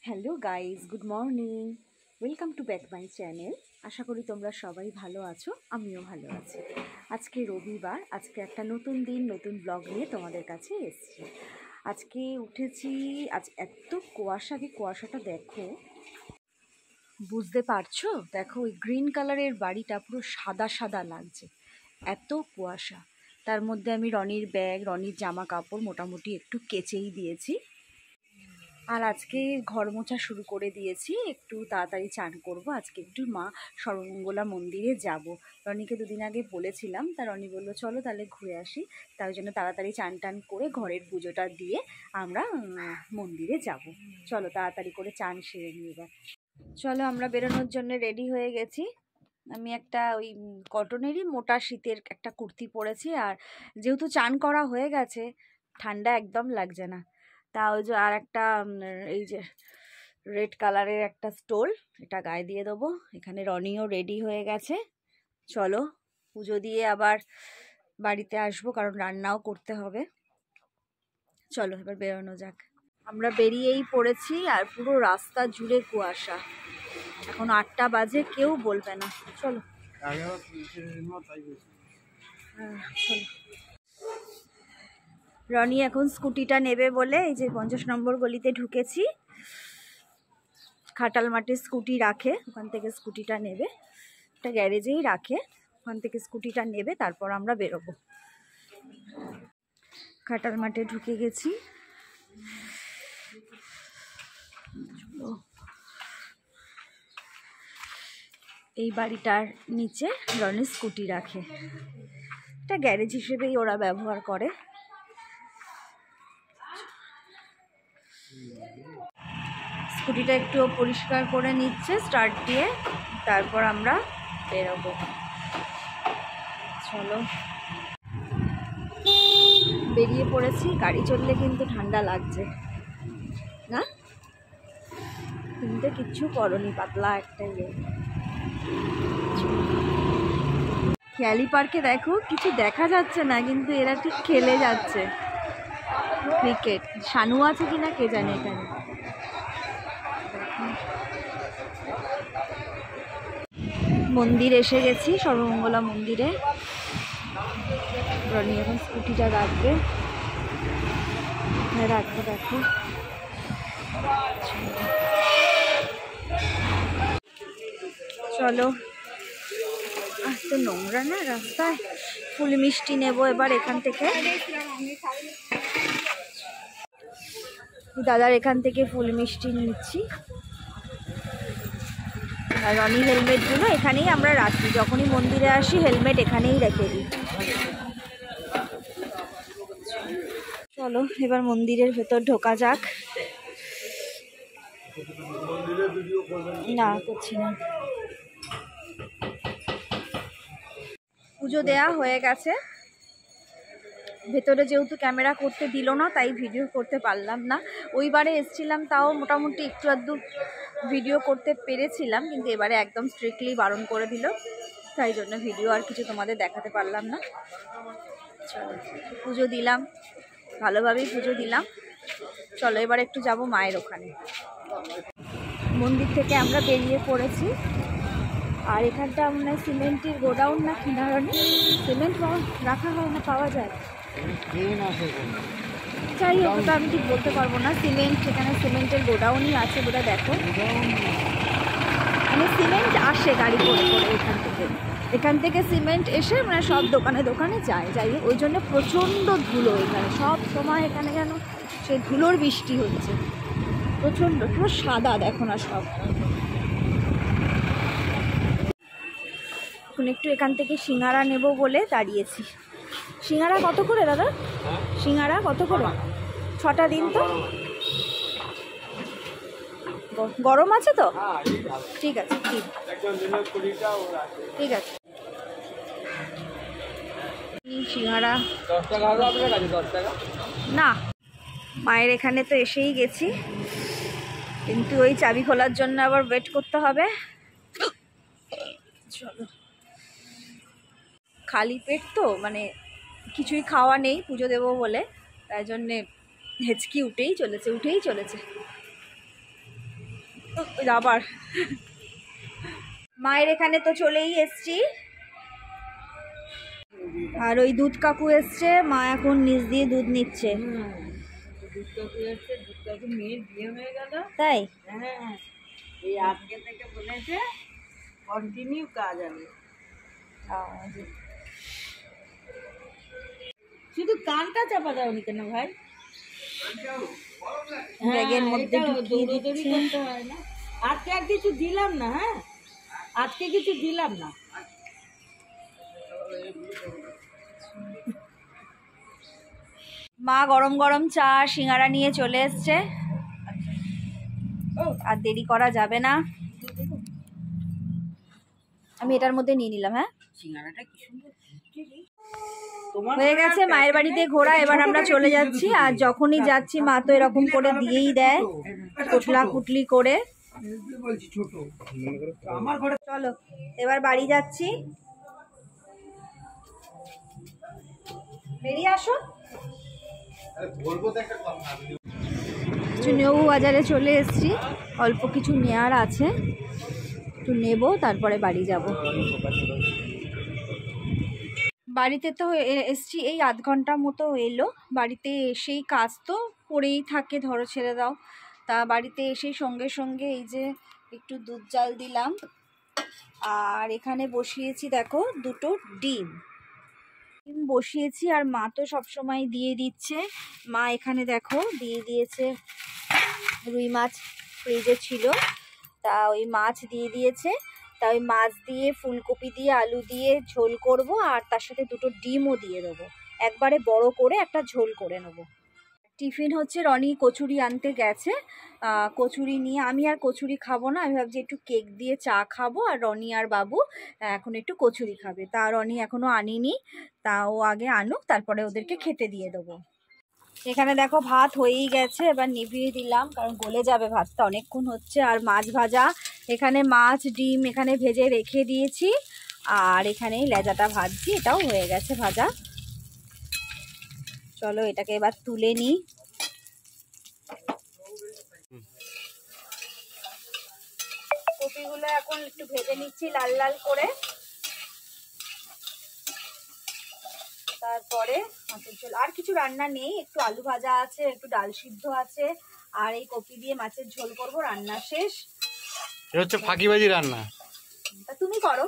Hello guys, good morning. Welcome to back my channel. আশা করি তোমরা সবাই ভালো আছো, আমিও ভালো আছি। আজকে রবিবার, আজকে একটা নতুন দিন, নতুন ব্লগ নিয়ে তোমাদের কাছে এসেছি। আজকে উঠেছি, আজ এত কুয়াশা, কি কুয়াশাটা দেখো, বুঝতে পারছো? দেখো ওই গ্রিন কালারের বাড়িটা পুরো সাদা সাদা লাগছে, এত কুয়াশা। তার মধ্যে আমি রনির ব্যাগ, রনির জামা কাপড় মোটামুটি একটু কেচেই দিয়েছি। আর আজকে ঘর মোছা শুরু করে দিয়েছি, একটু তাড়াতাড়ি চান করব। আজকে একটু মা সর্বমঙ্গলা মন্দিরে যাব। রনিকে দুদিন আগে বলেছিলাম, তা রনি বললো চলো তাহলে ঘুরে আসি। তাই জন্য তাড়াতাড়ি চান টান করে ঘরের পুজোটা দিয়ে আমরা মন্দিরে যাব। চলো তাড়াতাড়ি করে চান সেরে নিয়ে এবার চলো, আমরা বেরোনোর জন্য রেডি হয়ে গেছি। আমি একটা ওই কটনেরই মোটা শীতের একটা কুর্তি পরেছি, আর যেহেতু চান করা হয়ে গেছে ঠান্ডা একদম লাগছে না। তা ওই যে আর একটা এই যে রেড কালারের একটা স্টোল, এটা গায়ে দিয়ে দেবো। এখানে রনিও রেডি হয়ে গেছে। চলো পুজো দিয়ে আবার বাড়িতে আসবো, কারণ রান্নাও করতে হবে। চলো এবার বেরোনো যাক। আমরা বেরিয়েই পড়েছি, আর পুরো রাস্তা জুড়ে কুয়াশা। এখন 8টা বাজে, কেউ বলবে না। চলো চলো। রনি এখন স্কুটিটা নেবে বলে এই যে 50 নম্বর গলিতে ঢুকেছি। খাটাল মাঠে স্কুটি রাখে, ওখান থেকে স্কুটিটা নেবে। একটা গ্যারেজেই রাখে, ওখান থেকে স্কুটিটা নেবে, তারপর আমরা বেরোবো। খাটাল মাঠে ঢুকে গেছি। এই বাড়িটার নিচে রনির স্কুটি রাখে, এটা গ্যারেজ হিসেবেই ওরা ব্যবহার করে। স্কুটিটা একটু পরিষ্কার করে নিচ্ছে স্টার্ট দিয়ে, তারপর আমরা বেরোবো। চলো বেরিয়ে পড়েছি। গাড়ি চললে কিন্তু ঠান্ডা লাগছে না, কিন্তু কিচ্ছু করনি, পাতলা একটা ইয়ে। খেয়ালি পার্কে দেখো কিছু দেখা যাচ্ছে না, কিন্তু এরা ঠিক খেলে যাচ্ছে ক্রিকেট। শানু আছে কিনা কে জানে এখানে। মন্দির এসে গেছি, সর্বমঙ্গলা মন্দিরে। রনি এখন স্কুটিটা রাখবে, রাখবো। দেখো চলো। তো নোংরা না রাস্তায়। ফুল মিষ্টি নেবো এবার এখান থেকে। দাদার এখান থেকে ফুল মিষ্টি নিচ্ছি। আর রনি হেলমেটগুলো এখানেই আমরা রাখি, যখনই মন্দিরে আসি হেলমেট এখানেই রেখে দিই। চলো এবার মন্দিরের ভেতর ঢোকা যাক। না করছি না। পুজো দেয়া হয়ে গেছে। ভেতরে যেহেতু ক্যামেরা করতে দিল না, তাই ভিডিও করতে পারলাম না। ওইবারে এসেছিলাম, তাও মোটামুটি একটু আধটু ভিডিও করতে পেরেছিলাম, কিন্তু এবারে একদম স্ট্রিক্টলি বারণ করে দিল, তাই জন্য ভিডিও আর কিছু তোমাদের দেখাতে পারলাম না। চলো পুজো দিলাম, ভালোভাবেই পুজো দিলাম। চলো এবার একটু যাব মায়ের ওখানে। মন্দির থেকে আমরা বেরিয়ে পড়েছি। আর এখানটা মনে হয় সিমেন্টের গোডাউন না কি ধরনের, সিমেন্ট রাখা হয় না, পাওয়া যায়। যাই হোক, ওটা আমি ঠিক বলতে পারবো না। সিমেন্ট, এখানে সিমেন্টের গোডাউনই আছে বোধ হয়। দেখো মানে সিমেন্ট আসে গাড়ি করে করে এখান থেকে সিমেন্ট এসে মানে সব দোকানে দোকানে যায়। যাই হোক, ওই জন্য প্রচণ্ড ধুলো এখানে সব সময়। এখানে যেন সেই ধুলোর বৃষ্টি হচ্ছে প্রচণ্ড, পুরো সাদা দেখো না সব। এখন একটু এখান থেকে সিঙ্গারা নেব বলে দাঁড়িয়েছি। সিঙ্গারা কত করে দাদা? সিঙ্গারা কত করে? 6টা দিন তো। গরম আছে তো? ঠিক আছে, ঠিক আছে। সিঙ্গারা 10 টাকা হবে আপনার কাছে? 10 টাকা না। মায়ের এখানে তো এসেই গেছি, কিন্তু ওই চাবি খোলার জন্য আবার ওয়েট করতে হবে। চলো, খালি পেট তো, মানে কিছুই খাওয়া নেই পুজো দেবো বলে, তাই জন্যে হেঁচকি উঠেই চলেছে। আবার মায়ের এখানে তো চলেই এসছি, আর ওই দুধ কাকু এসছে, মা এখন নিচ দিয়ে দুধ নিচ্ছে। তাই এই আজকে থেকে বলেছে কন্টিনিউ কাজ হবে। শুধু কানটা চাপা দাওনি কেন ভাই? ব্যাগের মধ্যে ঢুকিয়ে দৌড়াদৌড়ি করতে হয় না। আজকে আর কিছু দিলাম না। হ্যাঁ, আজকে কিছু দিলাম না। মা গরম গরম চা সিঙ্গারা নিয়ে চলে এসছে, আর দেরি করা যাবে না। আমি এটার মধ্যে নিয়ে নিলাম। হ্যাঁ, সিঙ্গারাটা কি সুন্দর হয়ে গেছে মায়ের বাড়িতে ঘোরা। এবার আমরা চলে যাচ্ছি, আর যখনই যাচ্ছি মা তো এরকম করে দিয়েই দেয়, কুটলা কুটলি করে। চলো এবার বাড়ি যাচ্ছি, বেরিয়ে আসো। কিছু নেবো, বাজারে চলে এসেছি, অল্প কিছু নেওয়ার আছে, একটু নেব, তারপরে বাড়ি যাব। বাড়িতে তো এসছি, এই আধ ঘন্টা মতো এলো। বাড়িতে এসেই কাজ তো পড়েই থাকে, ধরো ছেড়ে দাও। তা বাড়িতে এসেই সঙ্গে সঙ্গে এই যে একটু দুধ জাল দিলাম, আর এখানে বসিয়েছি দেখো দুটো ডিম বসিয়েছি। আর মা তো সবসময় দিয়ে দিচ্ছে। মা এখানে দেখো দিয়ে দিয়েছে রুই মাছ, ফ্রিজে ছিল, তা ওই মাছ দিয়ে দিয়েছে। তা ওই মাছ দিয়ে ফুলকপি দিয়ে আলু দিয়ে ঝোল করব, আর তার সাথে দুটো ডিমও দিয়ে দেবো, একবারে বড় করে একটা ঝোল করে নেবো। টিফিন হচ্ছে, রনি কচুরি আনতে গেছে, কচুরি নিয়ে, আমি আর কচুরি খাবো না, আমি ভাবছি একটু কেক দিয়ে চা খাবো, আর রনি আর বাবু এখন একটু কচুরি খাবে। তা রনি এখনও আনিনি, তা ও আগে আনুক, তারপরে ওদেরকে খেতে দিয়ে দেবো। এখানে দেখো ভাত হয়েই গেছে, এবার নিভিয়ে দিলাম, কারণ গলে যাবে ভাতটা, অনেকক্ষণ হচ্ছে। আর মাছ ভাজা, এখানে মাছ ডিম এখানে ভেজে রেখে দিয়েছি, আর এখানে লেজাটা ভাজছি, এটাও হয়ে গেছে ভাজা। চলো এটাকে এবার তুলে নিই। কপিগুলো এখন একটু ভেজে নিচ্ছি লাল লাল করে, তারপরে মাছের ঝোল। আর কিছু রান্না নেই, একটু আলু ভাজা আছে, একটু ডাল সিদ্ধ আছে, আর এই কপি দিয়ে মাছের ঝোল করব, রান্না শেষ। এটা হচ্ছে ফাঁকিবাজি রান্না। তা তুমি করো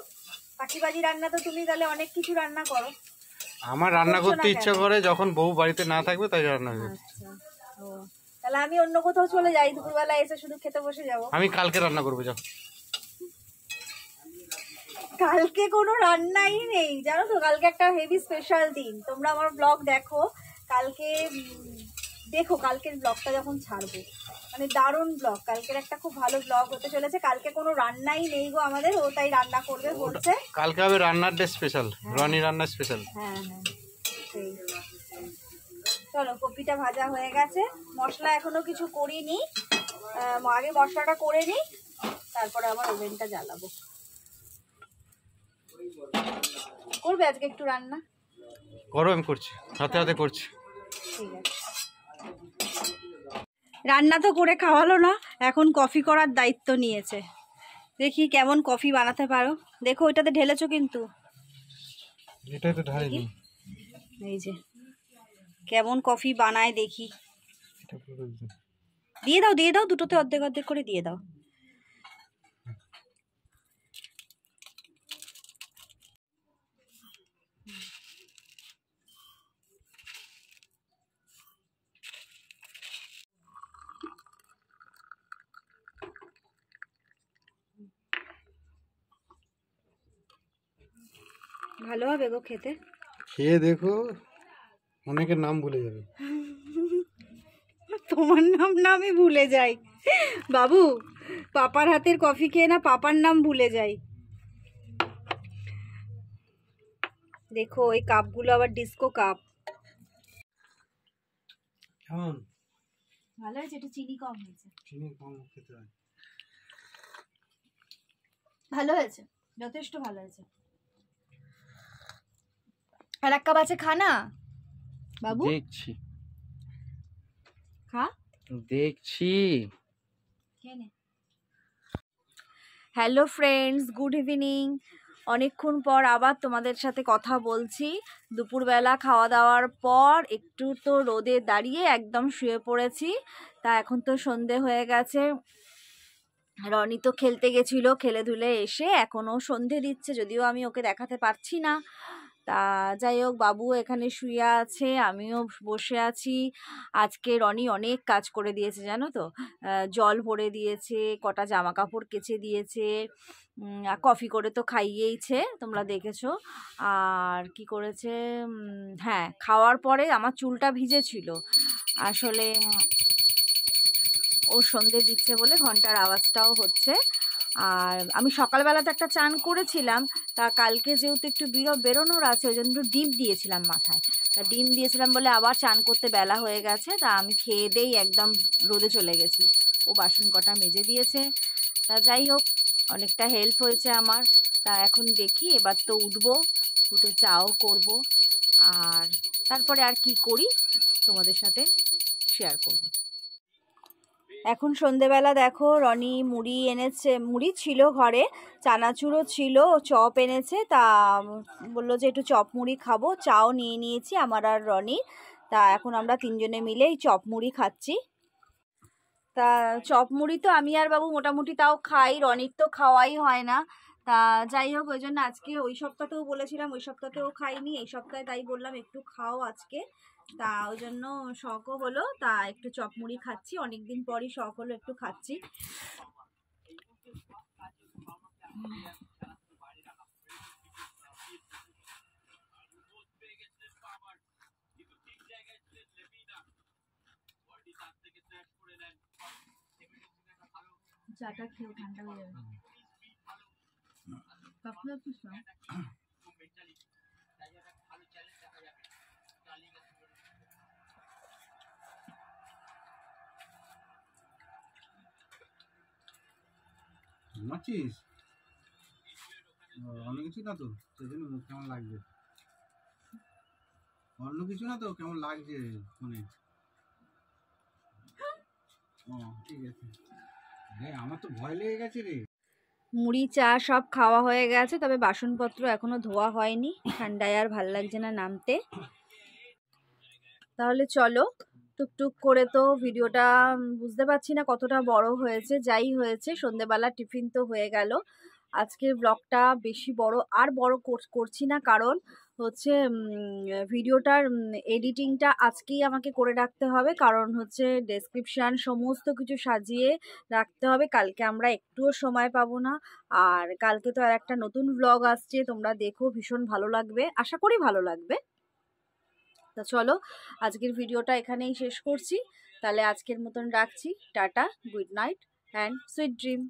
ফাঁকিবাজি রান্না, তো তুমি তাহলে অনেক কিছু রান্না করো। আমার রান্না করতে ইচ্ছা করে যখন বউ বাড়িতে না থাকবে, তাই রান্না করি। আচ্ছা, ও তাহলে আমি অন্য কোথাও চলে যাই, দুপুরবেলা এসে শুধু খেতে বসে যাব। আমি কালকে রান্না করবো, যাও। কালকে কোনো রান্নাই নেই জানো তো, কালকে একটা হেভি স্পেশাল দিন। তোমরা আমার ব্লগ দেখো, কালকে দেখো, কালকের ব্লগটা যখন ছাড়বো, মানে দারুণ ব্লগ, কালকের একটা খুব ভালো ব্লগ হতে চলেছে। কালকে কোনো রান্নাই নেই গো আমাদের, ও তাই রান্না করবে বলছে। কালকে হবে রান্নার ডে স্পেশাল, রনি রান্নার স্পেশাল। হ্যাঁ হ্যাঁ, সেই। চলো কপিটা ভাজা হয়ে গেছে, মশলা এখনো কিছু করিনি, আগে মশলাটা করে নিই, তারপরে আবার ওভেনটা জ্বালাবো। করবে আজকে একটু রান্না? করো, আমি করছি, হাতে হাতে করছি। ঠিক আছে। রান্না তো করে খাওয়ালো না, এখন কফি করার দায়িত্ব নিয়েছে। দেখি কেমন কফি বানাতে পারো। দেখো ওইটাতে ঢেলেছো কিন্তু, এটাই তো ঢালিনি। এই যে কেমন কফি বানায় দেখি। দিয়ে দাও দিয়ে দাও, দুটোতে অর্ধেক অর্ধেক করে দিয়ে দাও। ভালো হবে গো খেতে। খেয়ে দেখো, অনেকের নাম ভুলে যাবে। তোমার নাম না আমি ভুলে যাই বাবু, পাপার হাতের কফি খেয়ে না পাপার নাম ভুলে যাই। দেখো এই কাপগুলো আবার ডিস্কো কাপ। কেমন? ভালো হয়েছে, একটু চিনি কম হয়েছে। চিনি কম খেতে হয়। ভালো হয়েছে, যথেষ্ট ভালো হয়েছে। আর এক কাপ আছে, খা না বাবু। দেখছি খা, দেখছি। খেয়ে নে। Hello friends, good evening. অনেকক্ষণ পর আবার তোমাদের সাথে কথা বলছি। দুপুরবেলা খাওয়া দাওয়ার পর একটু তো রোদে দাঁড়িয়ে একদম শুয়ে পড়েছি। তা এখন তো সন্ধে হয়ে গেছে। রনি তো খেলতে গেছিলো, খেলে ধুলে এসে এখনও সন্ধে দিচ্ছে, যদিও আমি ওকে দেখাতে পারছি না। তা যাই হোক, বাবু এখানে শুয়ে আছে, আমিও বসে আছি। আজকে রনি অনেক কাজ করে দিয়েছে জানো তো। জল ভরে দিয়েছে, কটা জামা কাপড় কেচে দিয়েছে, আর কফি করে তো খাইয়েইছে, তোমরা দেখেছো। আর কি করেছে, হ্যাঁ, খাওয়ার পরে আমার চুলটা ভিজেছিল আসলে। ও সন্ধে দিচ্ছে বলে ঘন্টার আওয়াজটাও হচ্ছে। আর আমি সকালবেলাতে একটা চান করেছিলাম, তা কালকে যেহেতু একটু বেরোনোর আছে ওই জন্য ডিম দিয়েছিলাম মাথায়। তা ডিম দিয়েছিলাম বলে আবার চান করতে বেলা হয়ে গেছে। তা আমি খেয়ে দেই একদম রোদে চলে গেছি। ও বাসন কটা মেজে দিয়েছে। তা যাই হোক, অনেকটা হেল্প হয়েছে আমার। তা এখন দেখি, এবার তো উঠবো, উঠে চাও করব, আর তারপরে আর কি করি তোমাদের সাথে শেয়ার করব। এখন সন্ধেবেলা দেখো, রনি মুড়ি এনেছে, মুড়ি ছিল ঘরে, চানাচুরও ছিল, চপ এনেছে। তা বললো যে একটু চপ মুড়ি খাবো, চাও নিয়ে নিয়েছি আমার আর রনি। তা এখন আমরা তিনজনে মিলে এই চপ মুড়ি খাচ্ছি। তা চপ মুড়ি তো আমি আর বাবু মোটামুটি তাও খাই, রনির তো খাওয়াই হয় না। তা যাই হোক, ওই জন্য আজকে ওই সপ্তাহতেও বলেছিলাম, ওই সপ্তাহতেও খাইনি, এই সপ্তাহে তাই বললাম একটু খাও আজকে। তা ওই জন্য শখও হলো, তা একটু চপ মুড়ি খাচ্ছি, অনেকদিন পরই শখ হলো একটু খাচ্ছি। চাটা খেয়ে ঠান্ডা হয়ে যাবে। ঘুমাচ্ছিস? অন্য কিছু না তো, সেজন্য মুখ কেমন লাগছে? অন্য কিছু না তো, কেমন লাগছে ফোনে? ও ঠিক আছে। হ্যাঁ, আমার তো ভয় লেগে গেছে রে। মুড়ি চা সব খাওয়া হয়ে গেছে, তবে বাসনপত্র এখনো ধোয়া হয়নি, ঠান্ডায় আর ভাল লাগছে না নামতে। তাহলে চলো, টুকটুক করে তো ভিডিওটা বুঝতে পারছি না কতটা বড় হয়েছে, যাই হয়েছে সন্ধেবেলা টিফিন তো হয়ে গেল। আজকের ব্লগটা বেশি বড় করছি না, কারণ হচ্ছে ভিডিওটার এডিটিংটা আজকেই আমাকে করে রাখতে হবে, কারণ হচ্ছে ডেসক্রিপশান সমস্ত কিছু সাজিয়ে রাখতে হবে, কালকে আমরা একটুও সময় পাবো না। আর কালকে তো আর একটা নতুন ব্লগ আসছে, তোমরা দেখো, ভীষণ ভালো লাগবে, আশা করি ভালো লাগবে। তা চলো, আজকের ভিডিওটা এখানেই শেষ করছি। তাহলে আজকের মতন রাখছি, tata, good night and sweet dream.